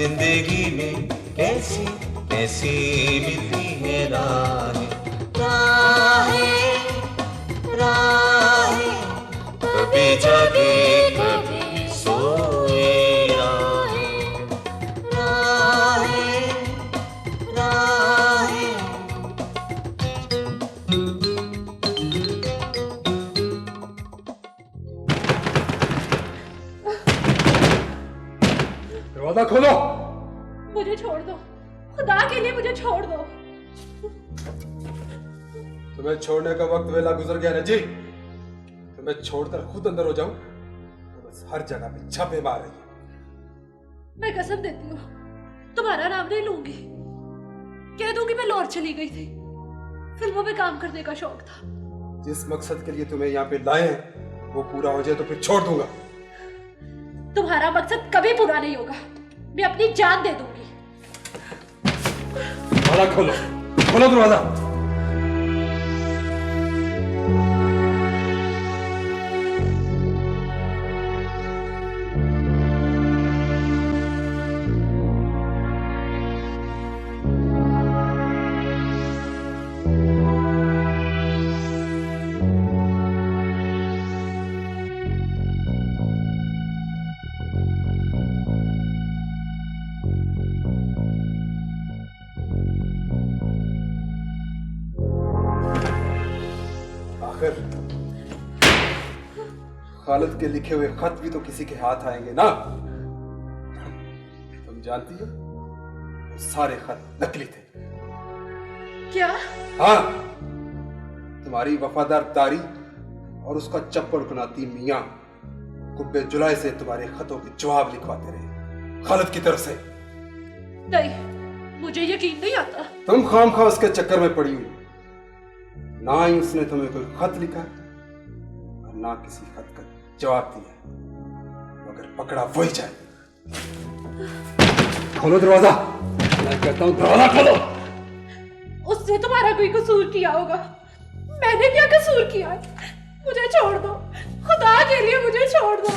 जिंदगी में कैसी कैसी मिलती है राहें, राहें राहें, कभी जागे कभी सोए, राहें राहें राहें। दरवाजा खोलो। मुझे छोड़ दो, खुदा के लिए मुझे छोड़ दो। तुम्हें छोड़ने का वक्त वेला गुजर गया ना जी। तुम्हें छोड़कर खुद अंदर हो जाऊं तो बस हर जगह पे छापे मार रही है। मैं कसम देती हूँ तुम्हारा नाम नहीं लूंगी। कह दूंगी मैं लाहौर चली गई थी, फिल्मों में काम करने का शौक था। जिस मकसद के लिए तुम्हें यहाँ पे लाए हैं वो पूरा हो जाए तो फिर छोड़ दूंगा। तुम्हारा मकसद कभी पूरा नहीं होगा, मैं अपनी जान दे दूंगी। दरवाजा खोलो, खोलो दरवाजा। खालिद के लिखे हुए खत भी तो किसी के हाथ आएंगे ना। तुम जानती हो वो सारे खत नकली थे। क्या? हाँ, तुम्हारी वफादार दारी और उसका चप्पड़ कुनाती मियां कुब्बे जुलाई से तुम्हारे खतों के जवाब लिखवाते रहे खालिद की तरफ से। नहीं, मुझे यकीन नहीं आता। तुम खामखा उसके चक्कर में पड़ी हुई। ना ही उसने तुम्हें कोई खत लिखा और ना किसी खत का जवाब दिया, मगर पकड़ा वही जाए। खोलो दरवाजा, मैं कहता हूं दरवाजा खोलो। उसने तुम्हारा कोई कसूर किया होगा। मैंने क्या कसूर किया? मुझे छोड़ दो, खुदा के लिए मुझे छोड़ दो।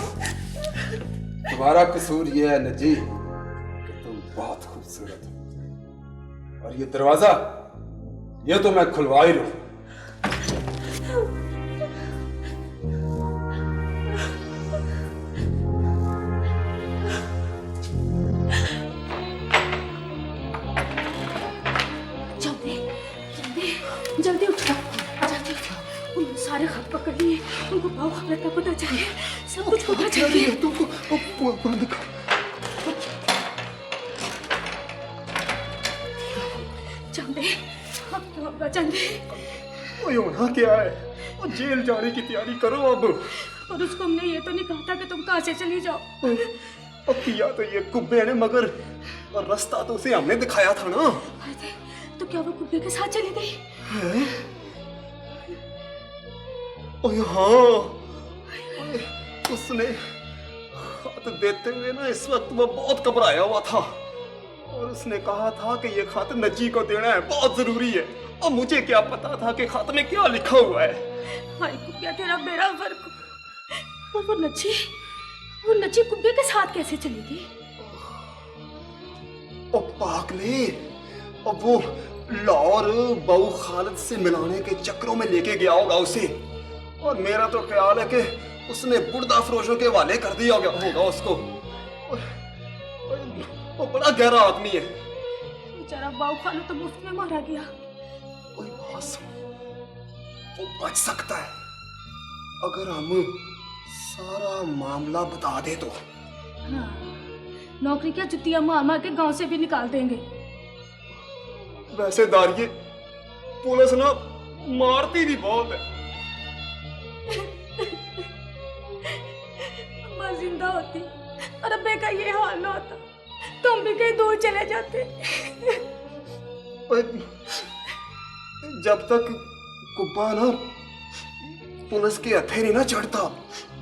तुम्हारा कसूर यह है नजी कि तुम बहुत खूबसूरत हो, और ये दरवाजा ये तो मैं खुलवा ही लूं। जल्दी उठो, जल्दी उठो। उन्होंने सारे खत पकड़ लिए, उनको भाव खबर का पता चाहिए, सब कुछ पता चाहिए। तुमको दिखा। चंदे, अब तो होगा चंदे। वो होना क्या है? वो जेल जाने की तैयारी करो अब। और उसको हमने ये तो नहीं कहा था कि तुम कहाँ से चली जाओ। अब किया तो ये कुब्बे ने, मगर और रास्ता तो उसे हमने दिखाया था ना। तो क्या वो कुब्बे के साथ चली गई? ओए हाँ, उसने खत देते हुए ना इस वक्त वो बहुत घबराया हुआ था, और उसने कहा था कि ये खत नजी को देना है, बहुत जरूरी है। और मुझे क्या पता था कि खत में क्या लिखा हुआ है। हाय कुब्बे, तेरा मेरा फर्क। और वो नची कुब्बे के साथ कैसे चली गई? ओ पागले, अब वो लाहौर बहू खालिद से मिलाने के चक्रों में लेके गया होगा उसे, और मेरा तो ख्याल है कि उसने बुर्दा फरोशों के हवाले कर दिया होगा उसको। वो बड़ा गहरा आदमी है। बेचारा बहू खालिद तो मुफ्त में मारा गया। वो बच सकता है अगर हम सारा मामला बता दे तो। हाँ, नौकरी क्या जुतियां मार मार के गांव से भी निकाल देंगे। वैसे दारिये, पुलिस ना मारती भी बहुत है। अम्मा जिंदा होती और अब्बे का ये हाल ना होता, तुम भी कहीं दूर चले जाते। जब तक कुब्बा ना पुलिस के हथेली ना चढ़ता,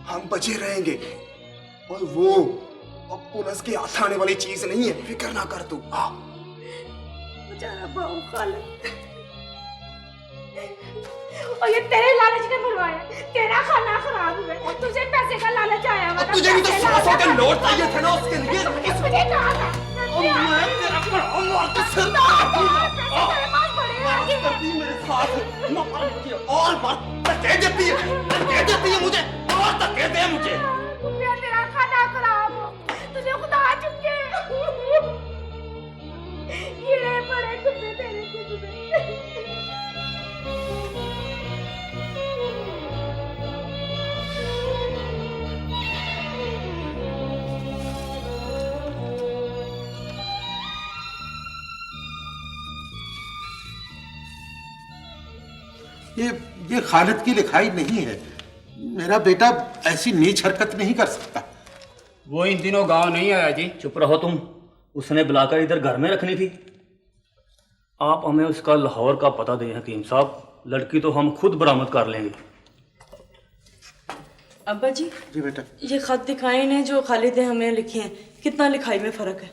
हम बचे रहेंगे। और वो अब पुलिस के हाथ आने वाली चीज नहीं है, फिक्र ना कर तू। बेचारा बहू खालिद, और ये तेरे लालच ने बुलवाया। तेरा खाना खराब हुआ और तुझे पैसे का लालच आया। तुझे भी तो 100 के नोट चाहिए थे ना उसके लिए। मुझे कहा था मैं तेरा पढ़ाऊंगा तो सर करती मेरे साथ और बात कह देती है मुझे और धक्के दे मुझे। तेरा खाना खराब हो, तुझे खुदा चुके ये बड़े कुत्ते तेरे कुत्ते। ये खालिद की लिखाई नहीं है। मेरा बेटा ऐसी नीच हरकत नहीं कर सकता। वो इन दिनों गांव नहीं आया जी। चुप रहो तुम। उसने बुलाकर इधर घर में रखनी थी। आप हमें उसका लाहौर का पता दें हकीम साहब। लड़की तो हम खुद बरामद कर लेंगे। अब्बा जी जी बेटा। ये खत दिखाए ने जो खालिद ने हमें लिखे हैं, कितना लिखाई में फर्क है?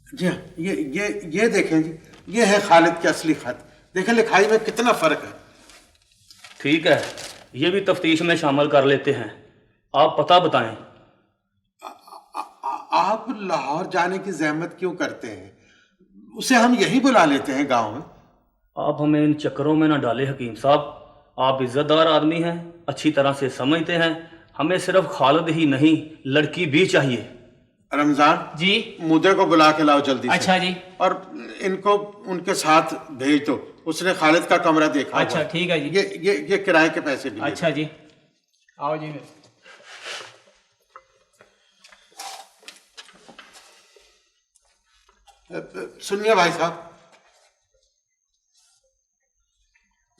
जी हाँ, ये देखें जी, ये है खालिद की असली खत। देखें लिखाई में कितना फर्क है। ठीक है, ये भी तफ्तीश में शामिल कर लेते हैं। आप पता बताएं। आप लाहौर जाने की जहमत क्यों करते हैं? उसे हम यहीं बुला लेते हैं गांव में। आप हमें इन चक्करों में ना डालें हकीम साहब। आप इज्जतदार आदमी हैं, अच्छी तरह से समझते हैं। हमें सिर्फ खालिद ही नहीं, लड़की भी चाहिए। रमजान जी। मुद्दे को बुला के लाओ जल्दी से। अच्छा जी। और इनको उनके साथ भेज दो। उसने खालिद का कमरा देखा। अच्छा ठीक है जी। ये किराए के पैसे भी। अच्छा जी, आओ जी। सुनिए भाई साहब,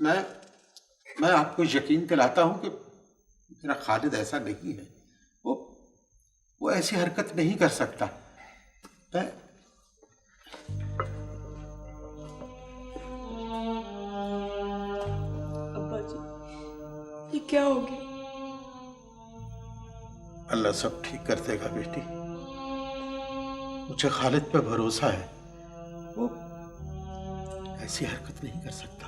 मैं आपको यकीन दिलाता हूं कि मेरा खालिद ऐसा नहीं है। वो ऐसी हरकत नहीं कर सकता। अब्बा जी ये क्या हो गया? अल्लाह सब ठीक कर देगा बेटी। मुझे खालिद पे भरोसा है। वो ऐसी हरकत नहीं कर सकता।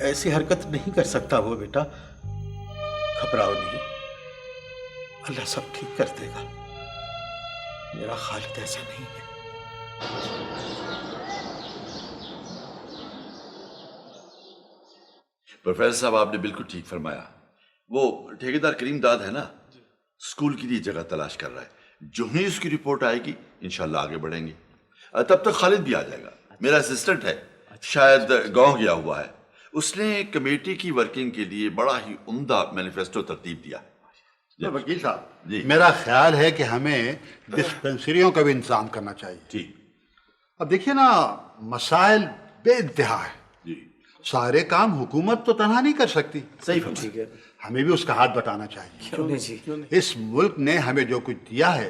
ऐसी हरकत नहीं कर सकता वो बेटा। घबराओ नहीं, अल्लाह सब ठीक कर देगा। मेरा खालिद ऐसा नहीं है। प्रोफेसर साहब, आपने बिल्कुल ठीक फरमाया। वो ठेकेदार करीम दाद है ना, स्कूल के लिए जगह तलाश कर रहा है। जो ही उसकी रिपोर्ट आएगी इंशाल्लाह आगे बढ़ेंगे। तब तक खालिद भी आ जाएगा। मेरा असिस्टेंट है, शायद गांव गया हुआ है। उसने कमेटी की वर्किंग के लिए बड़ा ही उम्दा मैनिफेस्टो तरतीब दिया। तो वकील साहब जी। मेरा ख्याल है कि हमें डिस्पेंसरियों का भी इंतजाम करना चाहिए। जी अब देखिए ना, मसाइल बेइंतहा है। जी, सारे काम हुकूमत तो तनहा नहीं कर सकती। सही फरमा। हमें भी उसका हाथ बटाना चाहिए। क्यों नहीं जी? इस मुल्क ने हमें जो कुछ दिया है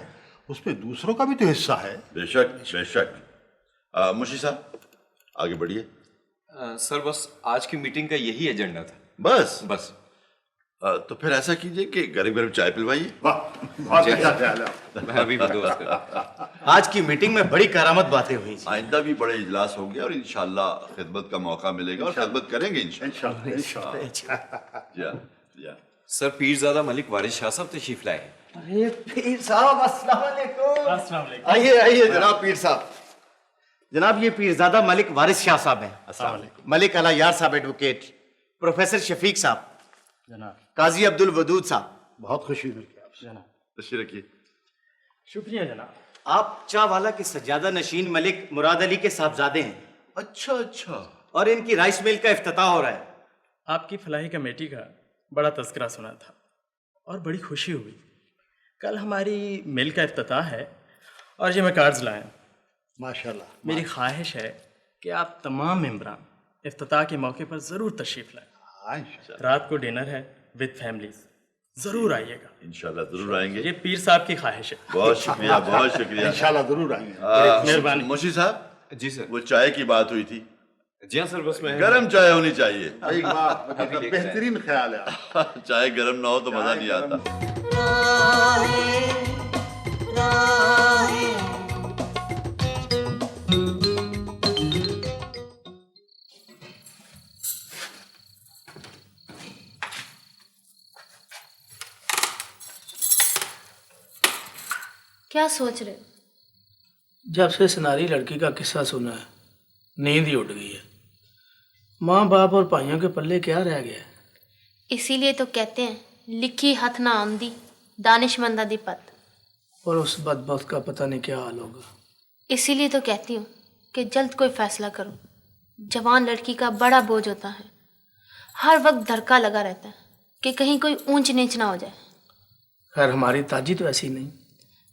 उसमें दूसरों का भी तो हिस्सा है। बेशक बेशक। मुशी साहब आगे बढ़िए। सर बस आज की मीटिंग का यही एजेंडा था। बस तो फिर ऐसा कीजिए कि गरम गरम चाय पिलवाइए। वाह, बहुत अच्छा ख्याल है। मैं अभी बंदोबस्त कर। आज की मीटिंग में बड़ी करामत बातें हुई जी। आइंदा भी बड़े इजलास होंगे और इंशाल्लाह खिदमत का मौका मिलेगा और खिदमत करेंगे इंशाल्लाह। सर पीरजादा मलिक वारिस शाह साहब तशरीफ लाए हैं। अरे पीर साहब, अस्सलाम वालेकुम। आइए जनाब पीर साहब। जनाब ये पीरजादा मलिक वारिस शाह साहब हैं। अस्सलाम वालेकुम। मलिक अला यार साहब एडवोकेट, प्रोफेसर शफीक साहब, जनाब काजी अब्दुल वदूद साहब। बहुत खुशी मिली आपसे। जनाब तशरीफ रखिए। शुक्रिया जनाब। आप चावाला के सज्जादा नशीन मलिक मुराद अली के साहबजादे हैं अच्छा। और इनकी राइस मिल का इफ्तिताह हो रहा है। आपकी फलाही कमेटी का बड़ा तज़किरा सुना था और बड़ी खुशी हुई। कल हमारी मिल का इफ्तिताह है और ये मैं कार्ड्स लाया हूं। माशाल्लाह। मेरी ख्वाहिश है कि आप तमाम मेंबरान इफ्तिताह के मौके पर ज़रूर तशरीफ़ लाएं। रात को डिनर है विद फैमिलीज, ज़रूर आइएगा। इंशाल्लाह जरूर आएंगे। ये पीर साहब की ख्वाहिश है। बहुत शुक्रिया, बहुत शुक्रिया। इंशाल्लाह जरूर आएंगे। मेहरबानी। मुशी साहब जी सर। वो चाय की बात हुई थी। जी हाँ सर, बस मैं गरम चाय होनी चाहिए। एक बात मतलब बेहतरीन ख्याल है। चाय गरम ना हो तो मजा नहीं आता। क्या सोच रहे हो? जब से सनारी लड़की का किस्सा सुना है नींद ही उड़ गई है। माँ बाप और भाइयों के पल्ले क्या रह गया है? इसीलिए तो कहते हैं लिखी हथ ना आंदी दानिशमंदा दी पत। और उस बदबख्त का पता नहीं क्या हाल होगा। इसीलिए तो कहती हूँ कि जल्द कोई फैसला करो। जवान लड़की का बड़ा बोझ होता है, हर वक्त धड़का लगा रहता है कि कहीं कोई ऊंच नीच ना हो जाए। खैर हमारी ताजी तो ऐसी नहीं।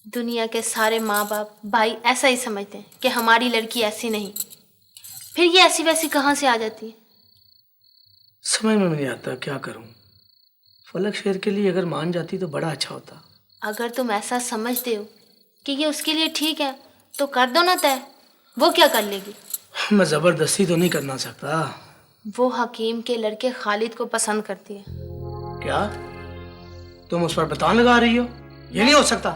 दुनिया के सारे माँ बाप भाई ऐसा ही समझते हैं कि हमारी लड़की ऐसी नहीं, फिर ये ऐसी वैसी कहाँ से आ जाती है? समझ में नहीं आता क्या करूं। फलक शेर के लिए अगर मान जाती तो बड़ा अच्छा होता। अगर तुम ऐसा समझते हो कि ये उसके लिए ठीक है तो कर दो ना तय। वो क्या कर लेगी? मैं जबरदस्ती तो नहीं करना सकता। वो हकीम के लड़के खालिद को पसंद करती है। क्या तुम उस पर बतान लगा रही हो? ये नहीं हो सकता।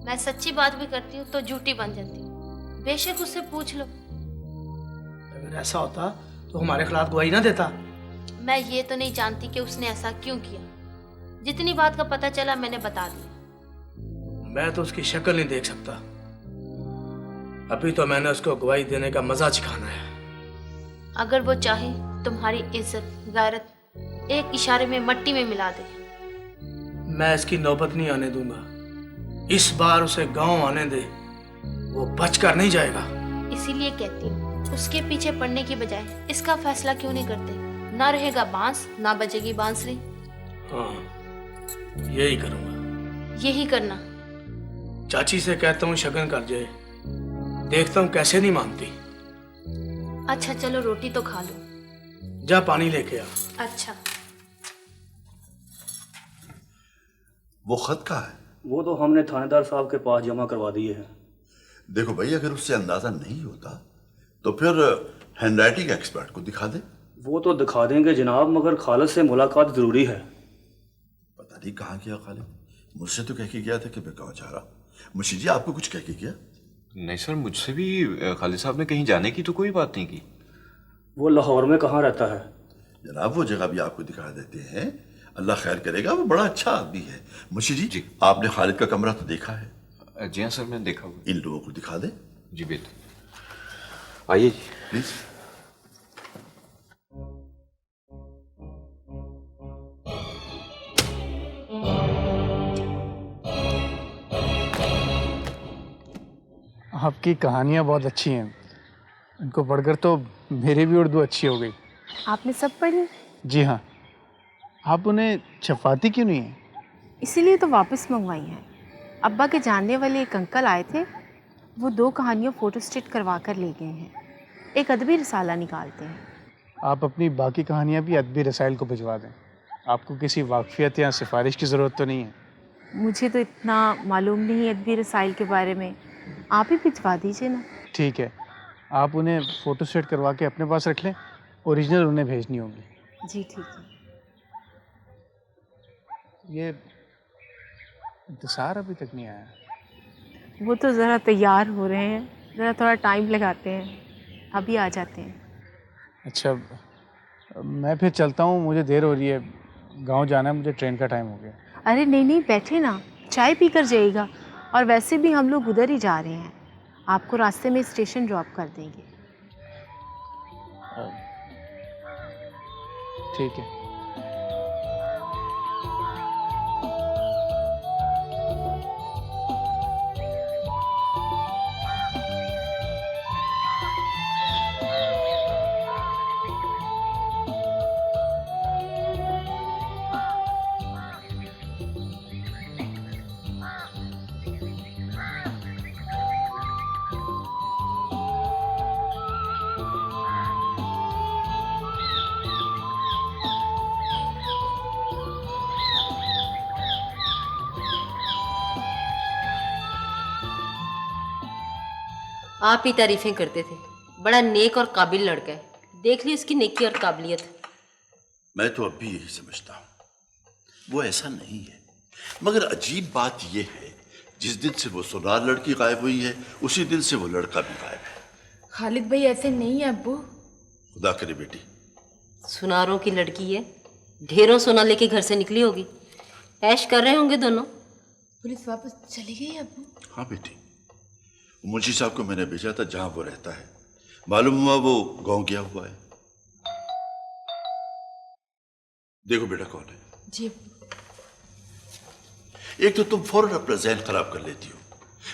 मैं सच्ची बात भी करती हूँ तो झूठी बन जाती हूँ। बेशक उससे पूछ लो। अगर ऐसा होता तो हमारे खिलाफ गवाही ना देता। मैं ये तो नहीं जानती कि उसने ऐसा क्यों किया। जितनी बात का पता चला मैंने बता दिया। मैं तो उसकी शक्ल नहीं देख सकता। अभी तो मैंने उसको गवाही देने का मजा चिखाना है। अगर वो चाहे तुम्हारी इज्जत गैरत एक इशारे में मट्टी में मिला दे। मैं इसकी नौबत नहीं आने दूंगा। इस बार उसे गांव आने दे, वो बचकर नहीं जाएगा। इसीलिए कहती हूँ उसके पीछे पड़ने की बजाय इसका फैसला क्यों नहीं करते? ना रहेगा बांस ना बजेगी बांसुरी। हाँ यही करूंगा। यही करना। चाची से कहता हूँ शगन कर जाए, देखता हूँ कैसे नहीं मानती। अच्छा चलो रोटी तो खा लो। जा पानी लेके आ। अच्छा। वो खत कहाँ है? वो तो हमने थानेदार साहब के पास जमा करवा दिए हैं। देखो भाई, अगर उससे अंदाजा नहीं होता तो फिर हैंडराइटिंग एक्सपर्ट को दिखा दे। वो तो दिखा देंगे जनाब, मगर खालिद से मुलाकात जरूरी है। पता नहीं कहाँ गया खालिद। मुझसे तो कह के गया था कि मैं गाँव जा रहा। मुंशी जी आपको कुछ कह के गया? नहीं सर, मुझसे भी खालिद साहब ने कहीं जाने की तो कोई बात नहीं की। वो लाहौर में कहाँ रहता है? जनाब वो जगह भी आपको दिखा देते हैं। अल्लाह खैर करेगा, वो बड़ा अच्छा आदमी है। मुंशी जी आपने खालिद का कमरा तो देखा है? जी हाँ सर, मैंने देखा हुआ। इन लोगों को दिखा दे। जी बेटा आइए जी प्लीज। आपकी कहानियाँ बहुत अच्छी हैं। इनको पढ़कर तो मेरी भी उर्दू अच्छी हो गई। आपने सब पढ़ी? जी हाँ। आप उन्हें छपाती क्यों नहीं है? इसीलिए तो वापस मंगवाई हैं। अब्बा के जानने वाले एक अंकल आए थे, वो 2 कहानियाँ फ़ोटोस्टेट करवा कर ले गए हैं। एक अदबी रसाला निकालते हैं। आप अपनी बाकी कहानियाँ भी अदबी रसाइल को भिजवा दें। आपको किसी वाकफियत या सिफारिश की ज़रूरत तो नहीं है? मुझे तो इतना मालूम नहीं अदबी रसाइल के बारे में, आप ही भिजवा दीजिए ना। ठीक है, आप उन्हें फ़ोटोस्टेट करवा के अपने पास रख लें, ओरिजिनल उन्हें भेजनी होगी। जी ठीक है। ये इंतज़ार अभी तक नहीं आया। वो तो ज़रा तैयार हो रहे हैं, ज़रा थोड़ा टाइम लगाते हैं, अभी आ जाते हैं। अच्छा, मैं फिर चलता हूँ, मुझे देर हो रही है, गांव जाना है, मुझे ट्रेन का टाइम हो गया। अरे नहीं नहीं, बैठे ना, चाय पी कर जाइएगा। और वैसे भी हम लोग उधर ही जा रहे हैं, आपको रास्ते में स्टेशन ड्रॉप कर देंगे। ठीक है। आप ही तारीफें करते थे, बड़ा नेक और काबिल लड़का है। देख ली उसकी नेकी और काबिलियत। मैं तो अब भी यही समझता हूँ, वो ऐसा नहीं है। मगर अजीब बात यह है, जिस दिन से वो सुनार लड़की गायब हुई है, उसी दिन से वो लड़का भी गायब है। खालिद भाई ऐसे नहीं है अब्बू। खुदा करे बेटी। सुनारों की लड़की है, ढेरों सोना लेके घर से निकली होगी, ऐश कर रहे होंगे दोनों। पुलिस वापस चली गई अब्बू? हाँ बेटी, मुंशी साहब को मैंने भेजा था जहां वो रहता है। मालूम हुआ वो गांव गया हुआ है। देखो बेटा कौन है। जी। एक तो तुम फौरन अपना जहन खराब कर लेती हो।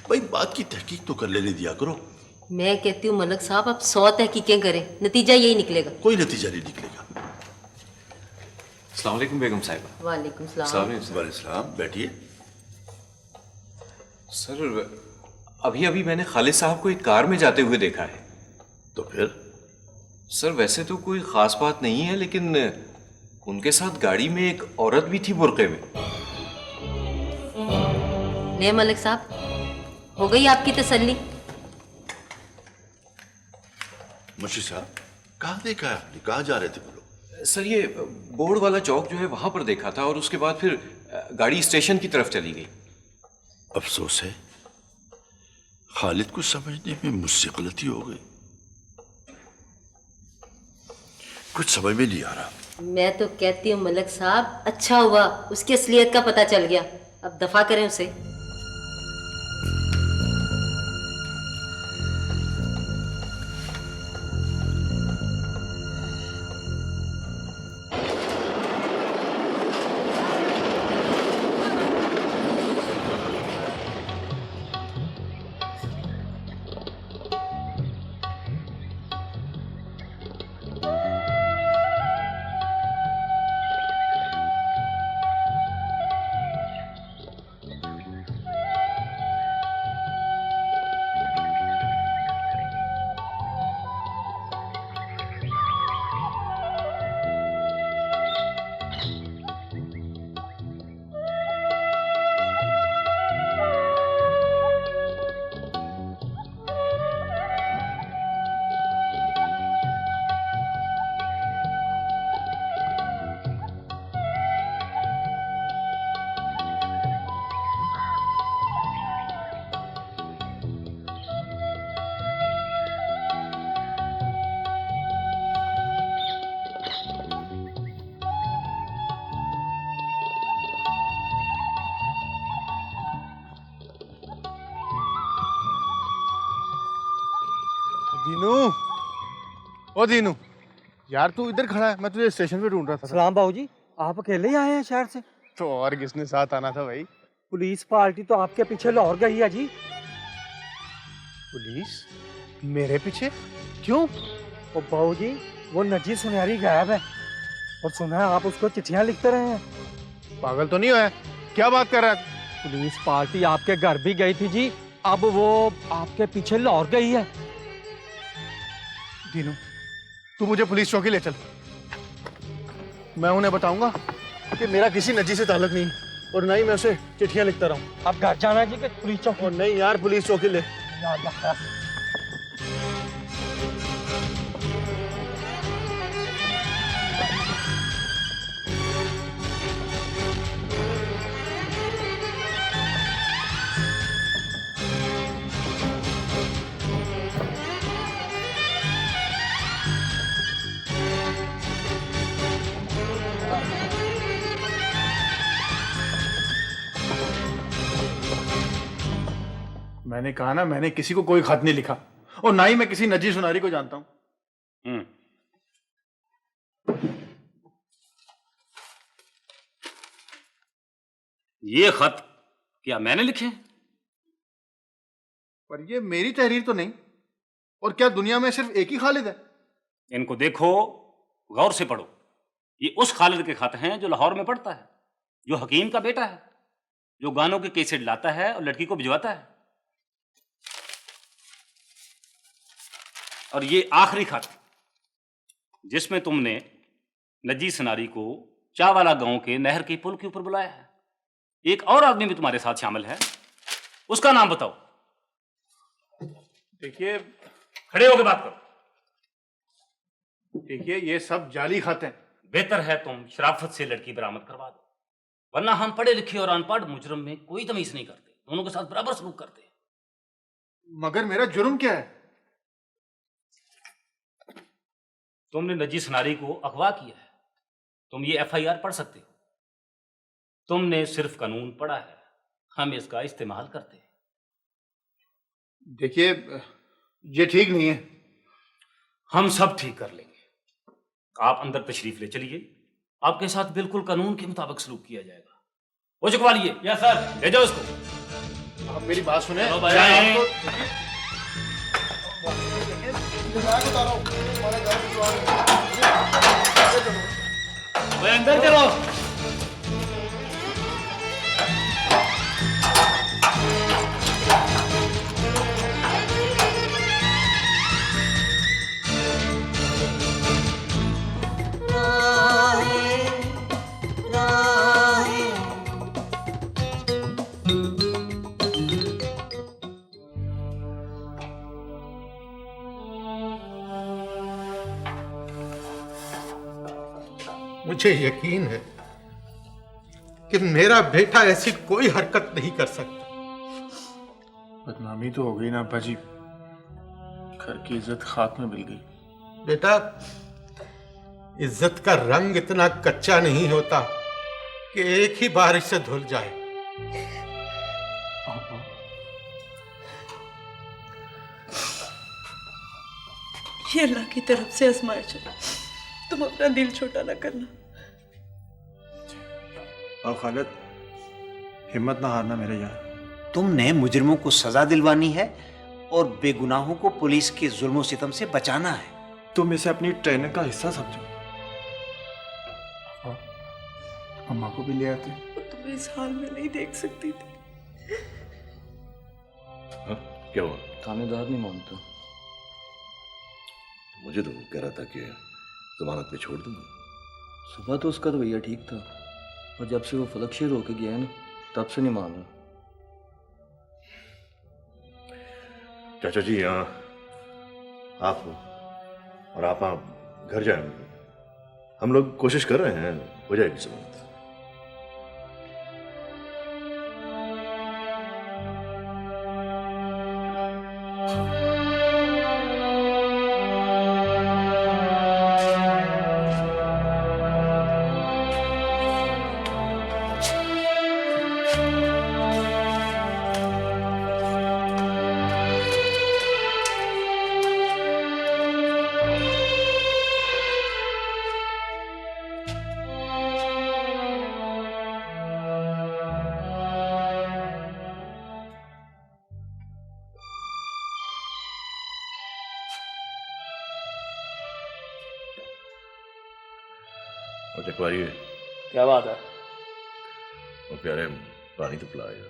भाई बात की तहकीक तो कर लेने दिया करो। मैं कहती हूँ मलक साहब आप 100 तहकीकें करें, नतीजा यही निकलेगा। कोई नतीजा नहीं निकलेगा। अस्सलाम वालेकुम बेगम साहिबा। वालेकुम सलाम। वालेकुम, बैठिए। सर अभी अभी मैंने खालिद साहब को एक कार में जाते हुए देखा है। तो फिर? सर वैसे तो कोई खास बात नहीं है, लेकिन उनके साथ गाड़ी में एक औरत भी थी बुर्के में। ले मलिक साहब, हो गई आपकी तसल्ली? मुंशी साहब कहाँ देखा है आपने? कहाँ जा रहे थे बोलो? सर ये बोर्ड वाला चौक जो है वहां पर देखा था, और उसके बाद फिर गाड़ी स्टेशन की तरफ चली गई। अफसोस है, खालिद को समझने में मुझसे गलती हो गई। कुछ समझ में नहीं आ रहा। मैं तो कहती हूँ मलिक साहब अच्छा हुआ उसकी असलियत का पता चल गया। अब दफा करें उसे। दीनू, ओ दीनू, यार तू इधर खड़ा है, मैं तुझे स्टेशन पे ढूंढ रहा था। सलाम बाबूजी, आप अकेले ही आए हैं शहर से? तो और किसने साथ आना था भाई? पुलिस पार्टी तो आपके पीछे लाहौर गई है जी। पुलिस मेरे पीछे? क्यों? ओ बाबूजी, वो नजी सुनहरी गायब है और सुना है आप उसको चिट्ठियां लिखते रहे हैं। पागल तो नहीं हुआ? क्या बात कर रहा है? पुलिस पार्टी आपके घर भी गई थी जी, अब वो आपके पीछे लाहौर गई है। दीनू, तू मुझे पुलिस चौकी ले चल। मैं उन्हें बताऊंगा कि मेरा किसी नजी से ताल्लुक नहीं और ना ही मैं उसे चिट्ठियां लिखता रहूं। अब घर जाना है जी कि पुलिस चौकी? और नहीं यार, पुलिस चौकी ले। मैंने कहा ना, मैंने किसी को कोई खत नहीं लिखा और ना ही मैं किसी नजी सुनारी को जानता हूं। ये खत क्या मैंने लिखे? पर ये मेरी तहरीर तो नहीं। और क्या दुनिया में सिर्फ एक ही खालिद है? इनको देखो, गौर से पढ़ो। ये उस खालिद के खत हैं जो लाहौर में पढ़ता है, जो हकीम का बेटा है, जो गानों के कैसेट लाता है और लड़की को भिजवाता है। और ये आखिरी खत जिसमें तुमने नजी सनारी को चावाला गांव के नहर के पुल के ऊपर बुलाया है। एक और आदमी भी तुम्हारे साथ शामिल है, उसका नाम बताओ। देखिए, खड़े होकर बात करो। देखिए, ये सब जाली खत हैं। बेहतर है तुम शराफत से लड़की बरामद करवा दो, वरना हम पढ़े लिखे और अनपढ़ मुजरम में कोई तमीज नहीं करते, दोनों के साथ बराबर सलूक करते हैं। मगर मेरा जुर्म क्या है? तुमने नजी सनारी को अगवा किया है। तुम ये FIR पढ़ सकते हो। तुमने सिर्फ कानून पढ़ा है, हम इसका इस्तेमाल करते हैं। देखिए, ये ठीक नहीं है। हम सब ठीक कर लेंगे। आप अंदर तशरीफ ले चलिए, आपके साथ बिल्कुल कानून के मुताबिक सलूक किया जाएगा। वो चुकवाइए। यस सर, ले जाओ उसको। आप मेरी बात सुने। अंदर चलो। मुझे यकीन है कि मेरा बेटा ऐसी कोई हरकत नहीं कर सकता। बदनामी तो हो गई ना अब्बा जी, घर की इज्जत खाक में मिल गई। बेटा, इज्जत का रंग इतना कच्चा नहीं होता कि एक ही बारिश से धुल जाए। ये अल्लाह की तरफ से आजमाइश है, तुम अपना दिल छोटा ना करना। और खालिद, हिम्मत ना हारना मेरे यार। तुमने मुजरिमों को सजा दिलवानी है और बेगुनाहों को पुलिस के जुल्म सितम से बचाना है। तुम इसे अपनी ट्रेनिंग का हिस्सा समझो। अम्मा को भी ले आते। तुम्हें इस हाल में नहीं देख सकती थी। क्या हुआ? थानेदार नहीं मानता। मुझे तो कह रहा था कि जमानत पे छोड़ दूंगा। सुबह तो उसका रवैया ठीक था, और जब से वो फलक शेर होके गया है ना, तब से नहीं मान रहा। चाचा जी, यहाँ आप और आप घर जाएंगे। हम लोग कोशिश कर रहे हैं, हो जाएगी जमानत। चकवारी, क्या बात है? वो प्यारे पानी तो पिलाया।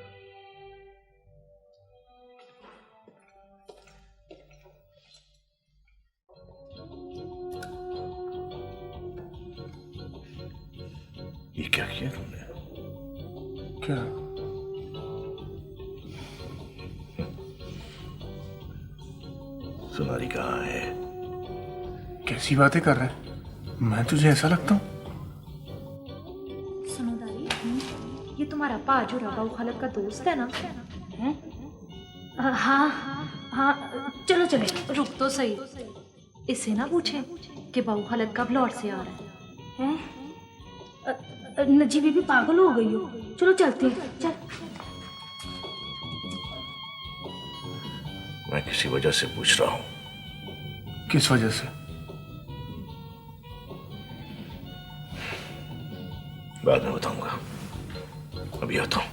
ये क्या किया तुमने? क्या? सुनारी कहाँ है? कैसी बातें कर रहा है? मैं तुझे ऐसा लगता हूँ? ये तुम्हारा अप्पा जो रबाऊ खालक का दोस्त है ना? हैं? हाँ हाँ, चलो चलो, रुक तो सही। इससे ना पूछे कि बाऊ खालक कब लौट से आ रहा है? नजी बीबी पागल हो गई हो। चलो चलते हैं, चल। मैं किसी वजह से पूछ रहा हूँ। किस वजह से? बाद में बताऊंगा, अभी आता हूं।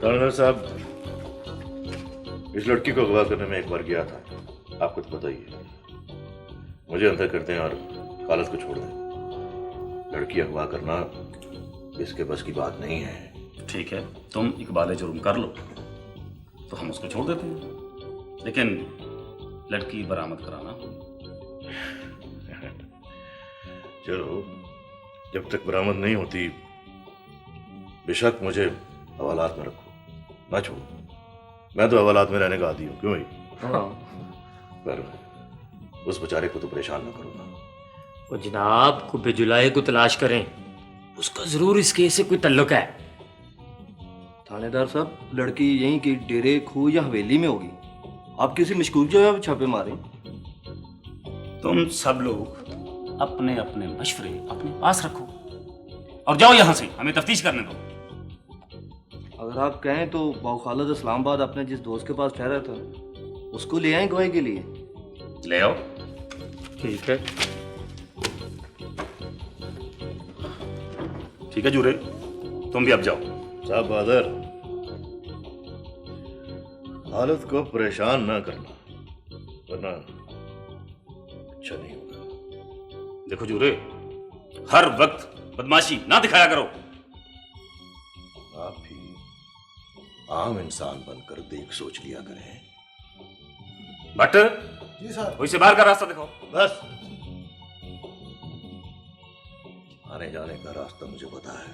थानेदार साहब, इस लड़की को अगवा करने में एक बार गया था, आपको तो पता ही है। मुझे अंदर कर दें और खालिद को छोड़ दें। लड़की अगवा करना इसके बस की बात नहीं है। ठीक है, तुम इकबाल जुर्म कर लो तो हम उसको छोड़ देते हैं, लेकिन लड़की बरामद कराना। चलो, जब तक बरामद नहीं होती बेशक मुझे हवालात में रखो, ना छोड़ो। मैं तो हवालात में रहने का आदी हूँ, क्यों ही? पर उस बेचारे को तो परेशान ना करो ना। वो जनाब को बेजुलाए को तलाश करें, उसका जरूर इस केस से कोई तल्लुक है। थानेदार साहब, लड़की यहीं की डेरे, खू या हवेली में होगी। आप किसी मशकूक जगह पर छापे मारें। तुम सब लोग अपने अपने मशवरे अपने पास रखो और जाओ यहां से, हमें तफ्तीश करने दो। अगर आप कहें तो बाऊ खालिद इस्लामाबाद अपने जिस दोस्त के पास ठहरा था उसको ले आए गवाही के लिए। ले आओ। ठीक है, ठीक है जूरे, तुम भी अब जाओ। साहब बहादुर, हालत को परेशान ना करना वरना अच्छा नहीं होगा। देखो जूरे, हर वक्त बदमाशी ना दिखाया करो। आप भी आम इंसान बनकर देख सोच लिया करें। भट्ट जी साहब। कोई से बाहर का रास्ता दिखाओ। बस आने जाने का रास्ता मुझे पता है,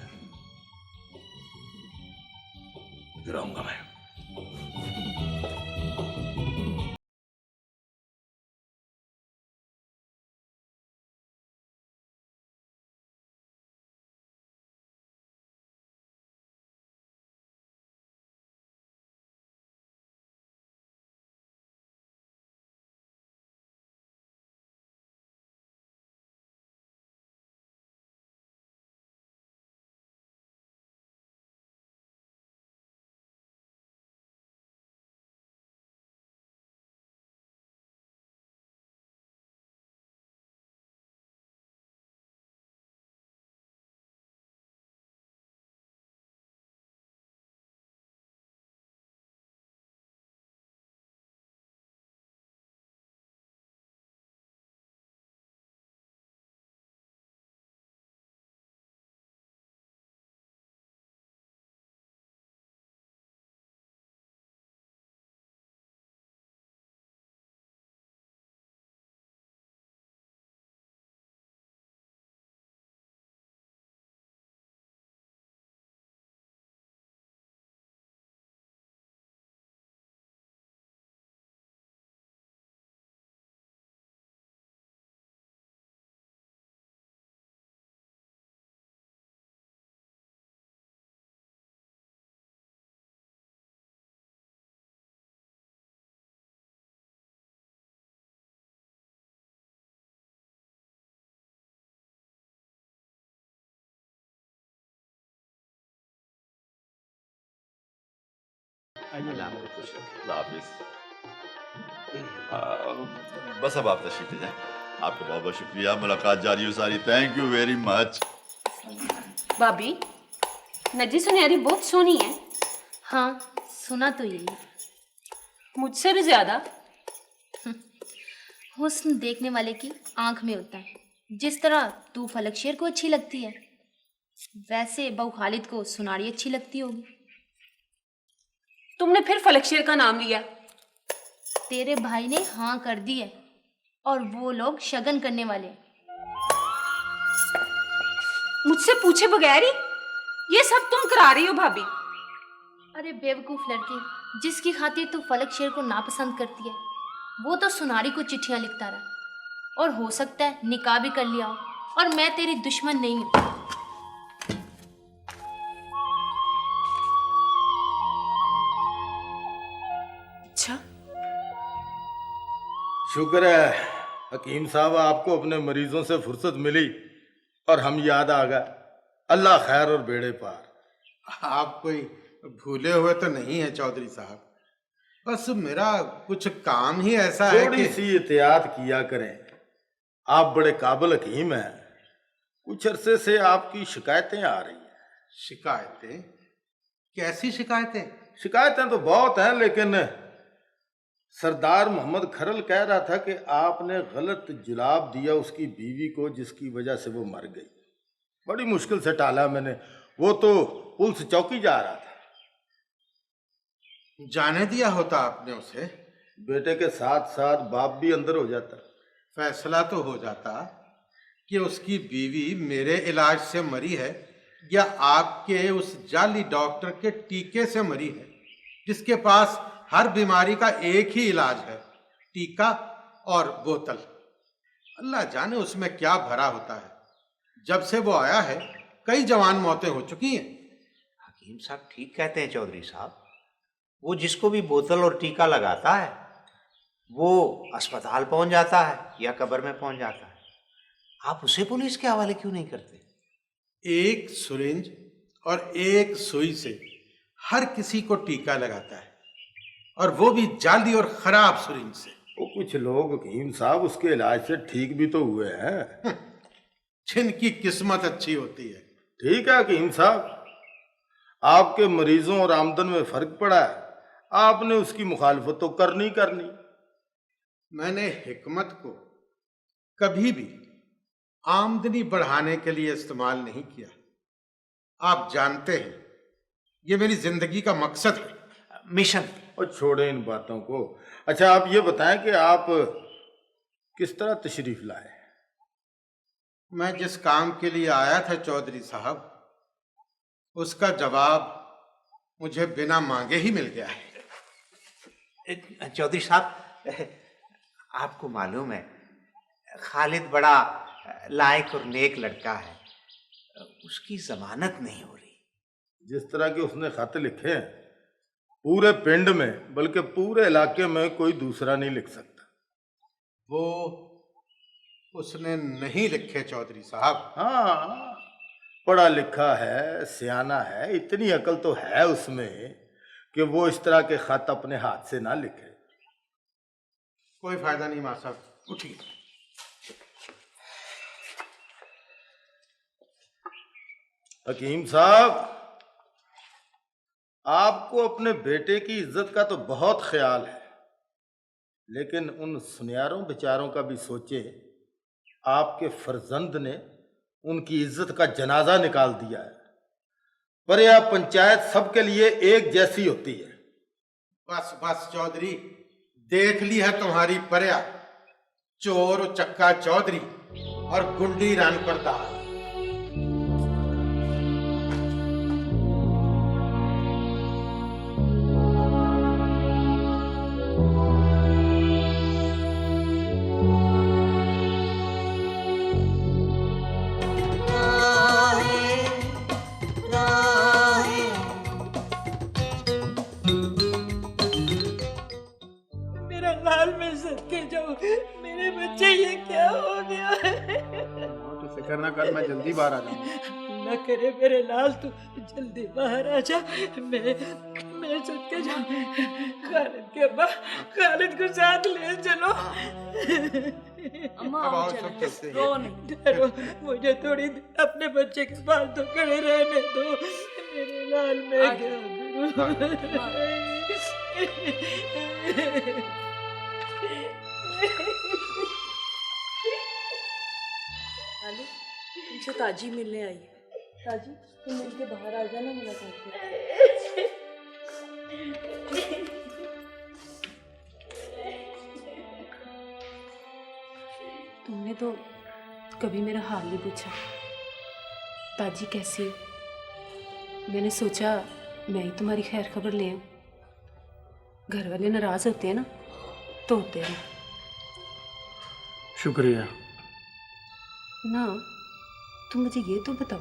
गिराऊंगा मैं। बस अब आप तशरीफ ले जाएं। आपका बहुत बहुत शुक्रिया, मुलाकात जारी हो सारी। Thank you very much. भाभी, नजी सुनहरी बहुत सोहनी है। हाँ, सुना तो यही, मुझसे भी ज्यादा। हुस्न देखने वाले की आंख में होता है। जिस तरह तू फलक शेर को अच्छी लगती है, वैसे बहू खालिद को सुनारी अच्छी लगती होगी। तुमने फिर फलक शेर का नाम लिया। तेरे भाई ने हाँ कर दी है और वो लोग शगन करने वाले। मुझसे पूछे बगैर ही ये सब तुम करा रही हो भाभी। अरे बेवकूफ लड़की, जिसकी खातिर तू फलक शेर को नापसंद करती है, वो तो सुनारी को चिट्ठियां लिखता रहा और हो सकता है निकाह भी कर लिया हो, और मैं तेरी दुश्मन नहीं हूं। अच्छा, शुक्र है हकीम साहब, आपको अपने मरीजों से फुर्सत मिली और हम याद आ गए। अल्लाह खैर और बेड़े पार। आप कोई भूले हुए तो नहीं है चौधरी साहब, बस मेरा कुछ काम ही ऐसा है थोड़ी सी एहतियात किया करें। आप बड़े काबिल हकीम हैं। कुछ अरसे से आपकी शिकायतें आ रही हैं। शिकायतें? कैसी शिकायतें? शिकायतें तो बहुत हैं, लेकिन सरदार मोहम्मद खरल कह रहा था कि आपने गलत जुलाब दिया उसकी बीवी को, जिसकी वजह से वो मर गई। बड़ी मुश्किल से टाला मैंने। वो तो पुलिस चौकी जा रहा था। जाने दिया होता आपने उसे? बेटे के साथ साथ बाप भी अंदर हो जाता। फैसला तो हो जाता कि उसकी बीवी मेरे इलाज से मरी है या आपके उस जाली डॉक्टर के टीके से मरी है, जिसके पास हर बीमारी का एक ही इलाज है, टीका और बोतल। अल्लाह जाने उसमें क्या भरा होता है। जब से वो आया है कई जवान मौतें हो चुकी हैं। हकीम साहब ठीक कहते हैं चौधरी साहब। वो जिसको भी बोतल और टीका लगाता है वो अस्पताल पहुंच जाता है या कब्र में पहुंच जाता है। आप उसे पुलिस के हवाले क्यों नहीं करते? एक सुरिंज और एक सुई से हर किसी को टीका लगाता है, और वो भी जाली और खराब सुरिंज से। वो कुछ लोग हकीम साहब उसके इलाज से ठीक भी तो हुए हैं। जिनकी किस्मत अच्छी होती है। ठीक है हकीम साहब, आपके मरीजों और आमदन में फर्क पड़ा है, आपने उसकी मुखालफत तो करनी करनी। मैंने हिकमत को कभी भी आमदनी बढ़ाने के लिए इस्तेमाल नहीं किया। आप जानते हैं ये मेरी जिंदगी का मकसद है, मिशन। और छोड़े इन बातों को। अच्छा आप ये बताएं कि आप किस तरह तशरीफ लाए? मैं जिस काम के लिए आया था चौधरी साहब, उसका जवाब मुझे बिना मांगे ही मिल गया है। चौधरी साहब, आपको मालूम है खालिद बड़ा लायक और नेक लड़का है, उसकी जमानत नहीं हो रही। जिस तरह के उसने खत लिखे हैं, पूरे पिंड में बल्कि पूरे इलाके में कोई दूसरा नहीं लिख सकता। वो उसने नहीं लिखे चौधरी साहब। हाँ, पढ़ा लिखा है, सियाना है, इतनी अकल तो है उसमें कि वो इस तरह के खत अपने हाथ से ना लिखे। कोई फायदा नहीं मां साहब, उठिए। हकीम साहब, आपको अपने बेटे की इज्जत का तो बहुत ख्याल है, लेकिन उन सुनियारों बेचारों का भी सोचे। आपके फर्जंद ने उनकी इज्जत का जनाजा निकाल दिया है। पर यह पंचायत सबके लिए एक जैसी होती है। बस बस चौधरी, देख ली है तुम्हारी पर्या। चोर चक्का चौधरी और गुंडी रान प्रताप। मेरा लाल में सदके जाओ, मेरे बच्चे ये क्या हो गया है? तो फिक्र ना कर, मैं जल्दी बाहर आ जाऊंगा। न करे मेरे लाल, तू जल्दी बाहर आ जा। मैं सदके जाऊं। खालिद के अब्बा, खालिद को साथ ले चलो। अम्मा, अब आओ, चलो, सब चलते हैं। रो नहीं। डरो, मुझे थोड़ी देर अपने बच्चे के पास तो खड़े रहने दो। मेरे लाल में क्या आलू, तुमसे ताजी मिलने आई है। ताजी, तुम मिल के बाहर आ जाना मुलाकात के। तुमने तो कभी मेरा हाल नहीं पूछा। ताजी कैसी हो? मैंने सोचा मैं ही तुम्हारी खैर खबर ले आऊं। घर वाले नाराज होते हैं ना, तो होते हैं शुक्रिया। ना। तुम मुझे ये तो बताओ,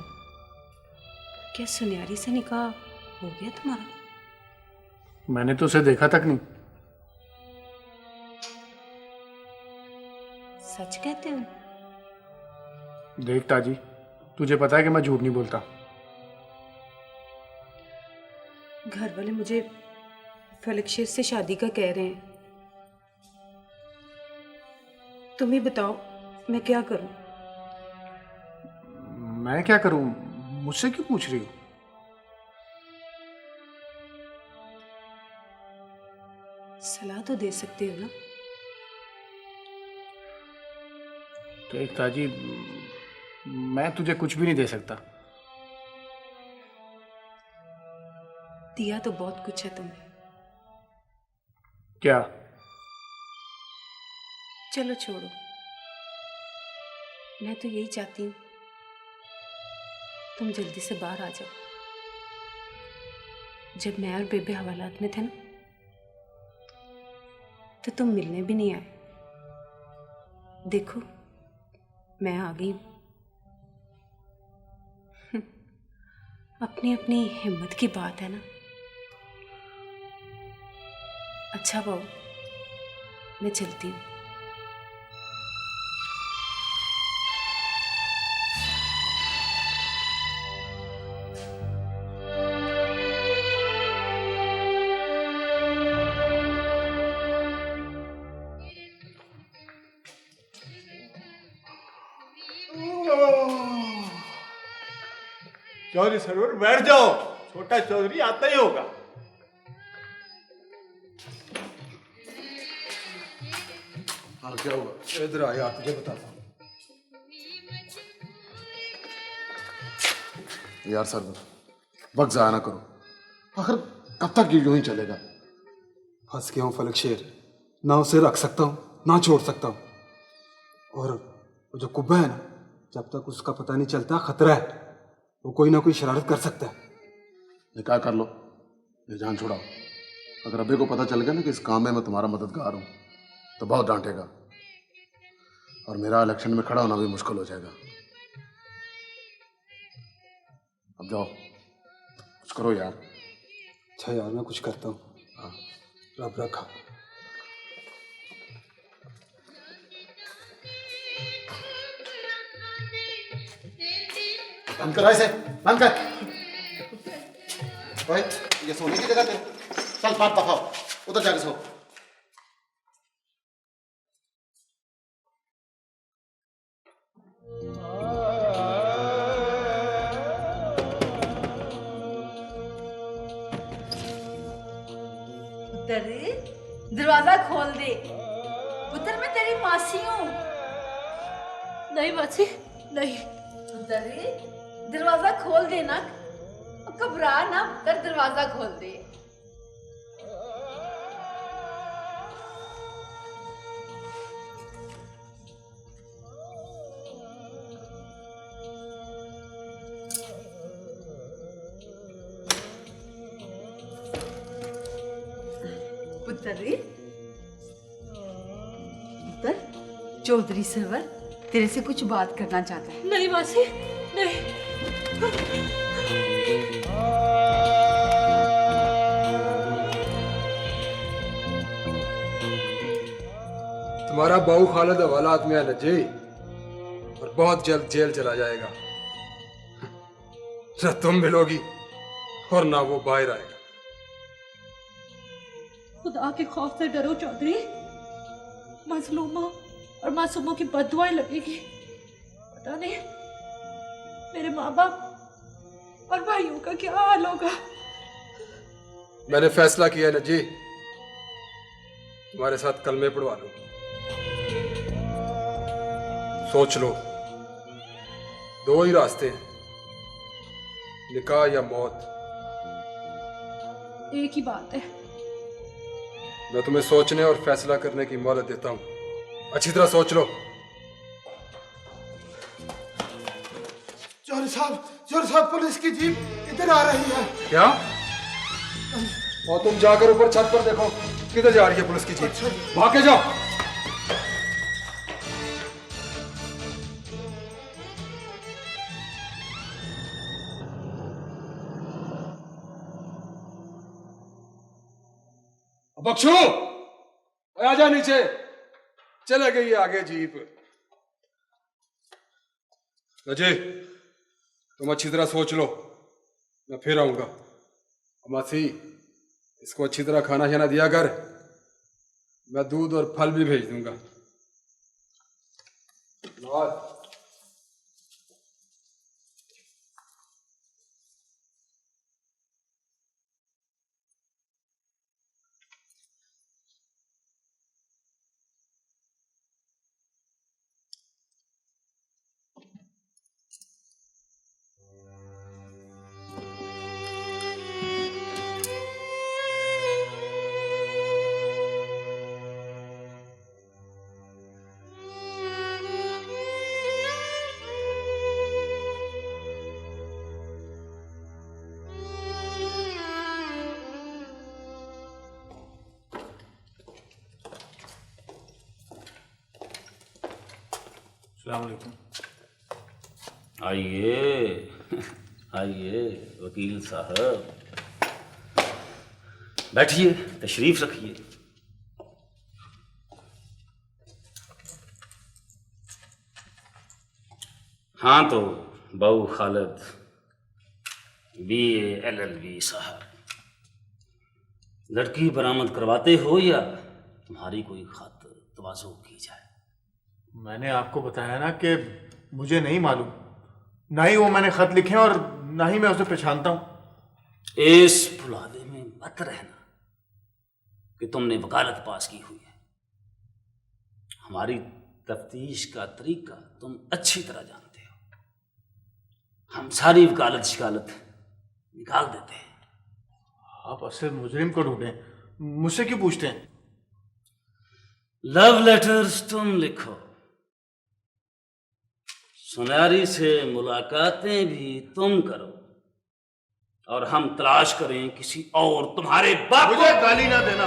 क्या सुनियारी से निकाह हो गया तुम्हारा? मैंने तो उसे देखा तक नहीं। सच कहते हो? देख ताजी, तुझे पता है कि मैं झूठ नहीं बोलता। घर वाले मुझे फलकशेर से शादी का कह रहे हैं। तुम ही बताओ मैं क्या करूं? मैं क्या करूं? मुझसे क्यों पूछ रही हो? सलाह तो दे सकते हो ना। तो एक ताजी, मैं तुझे कुछ भी नहीं दे सकता। दिया तो बहुत कुछ है तुम्हें। क्या? चलो छोड़ो, मैं तो यही चाहती हूँ तुम जल्दी से बाहर आ जाओ। जब मैं और बेबे हवालात में थे ना, तो तुम मिलने भी नहीं आए। देखो मैं आ गई हूँ। अपनी अपनी हिम्मत की बात है ना। अच्छा बहू, मैं चलती हूँ। चौधरी सरवर बैठ जाओ, छोटा चौधरी आता ही होगा। हाँ क्या हुआ? इधर आ यार, तुझे बताता हूँ। यार सरवर, वक्त जाया ना करो। आखिर कब तक यूं ही चलेगा? फंस गया हूँ फलक शेर, ना उसे रख सकता हूँ ना छोड़ सकता हूँ। और वो जो कुब्बा है ना, जब तक उसका पता नहीं चलता खतरा है, वो कोई ना कोई शरारत कर सकता है। निकाह कर लो, ये जान छुड़ाओ। अगर अबे को पता चल गया ना कि इस काम में मैं तुम्हारा मददगार हूँ तो बहुत डांटेगा और मेरा इलेक्शन में खड़ा होना भी मुश्किल हो जाएगा। अब जाओ, कुछ करो यार। अच्छा यार, मैं कुछ करता हूँ। हाँ, रब रखा। बंद करो इसे, बंद कर। ओए, ये सोने की जगह पे, चल पाप पकाओ, उधर जाके सो। दरवाजा खोल दे पुत्र, मैं तेरी मासी हूँ। नहीं मासी, नहीं। दरवाजा खोल दे ना, घबरा ना पुत्र, दरवाजा खोल दे। पुत्र, चौधरी सरवर तेरे से कुछ बात करना चाहता है। नहीं मासी, नहीं। तुम्हारा बहू खालिद हवालात में है नजी, और बहुत जल्द जेल चला जाएगा। न तुम मिलोगी और ना वो बाहर आएगा। खुदा के खौफ से डरो चौधरी, मजलूमों और मासूमों की बददुआएं लगेगी। पता नहीं मेरे माँ बाप और भाइयों का क्या हाल होगा। मैंने फैसला किया नजी, तुम्हारे साथ कलमे पढ़वा लूं। सोच लो, दो ही रास्ते हैं, निकाह या मौत। एक ही बात है। मैं तुम्हें सोचने और फैसला करने की मोहलत देता हूं, अच्छी तरह सोच लो। चौधरी साहब, पुलिस की जीप इधर आ रही है। क्या? और तुम जाकर ऊपर छत पर देखो, किधर जा रही है पुलिस की जीप। भाग के जाओ। बख्शू, आ जा नीचे, चले गई आगे जीप। अजय, तुम अच्छी तरह सोच लो, मैं फिर आऊंगा। मासी, इसको अच्छी तरह खाना शाना दिया कर, मैं दूध और फल भी भेज दूंगा। आइए आइए वकील साहब, बैठिए, तशरीफ रखिए। हाँ तो बहू खालिद BA LLB साहब, लड़की बरामद करवाते हो या तुम्हारी कोई खत तवाज़ो की जाए? मैंने आपको बताया ना कि मुझे नहीं मालूम, ना ही वो मैंने खत लिखे और ना ही मैं उसे पहचानता हूं। इस भुलावे में मत रहना कि तुमने वकालत पास की हुई है। हमारी तफ्तीश का तरीका तुम अच्छी तरह जानते हो। हम सारी वकालत शिकालत निकाल देते हैं। आप असल मुजरिम को ढूंढें, मुझसे क्यों पूछते हैं? लव लेटर्स तुम लिखो, सुनारी से मुलाकातें भी तुम करो, और हम तलाश करें किसी और तुम्हारे बाप मुझे गाली ना देना।